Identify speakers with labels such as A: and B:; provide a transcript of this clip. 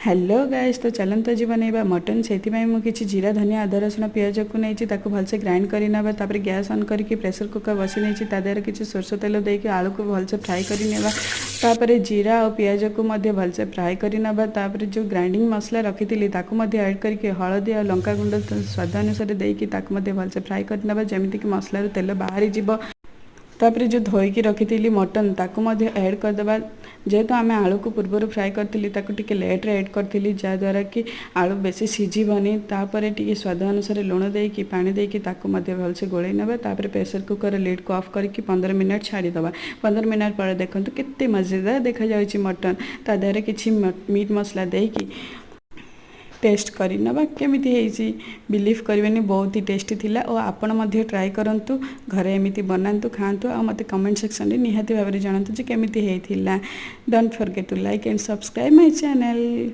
A: Hello guys, तो चलते आज बनइबा मटन से मुझे जीरा धनिया अदा रसुण पिज को नहीं भलसे ग्राइंड कर गैस ऑन करके प्रेशर कुकर बसी नहीं तादेह किसी सोरष तेल देके आलू को भलसे फ्राए कर जीरा और पिज को भलसे फ्राए कर जो ग्राइंडिंग मसला रखी थी ऐड करके हलदी और लंका गुंड स्वाद अनुसार देकी भलसे फ्राए कर जमीक मसलार तेल बाहरी जीव। तापर जो धोईकी रखी मटन ताकू ऐड करदे जेहेतु आम आलू को पूर्व फ्राए करी टे लेट्रे ऐड करी जहाद्वारा कि आलू बेसी सीझीबनी तापर टी स्वाद अनुसार लुण देकी पानी देकी भलसे गोल नापर प्रेशर कुकर लिड को ऑफ करके 15 मिनट छाड़ीदे। 15 मिनट पर देखो केते मजेदार देखा जाउछि मटन तादेह किसी मीट मसला देकी टेस्ट करना केमिति हेइछि बिलीव करेंगे बहुत ही टेस्टी थिला और आपण मध्य ट्राई करंतु घरे एमिति बनातु खातु आ मते कमेंट सेक्शन रे निहाती भाबरे जणातु जे केमिति हेइथिला। Don't forget to like and subscribe my channel.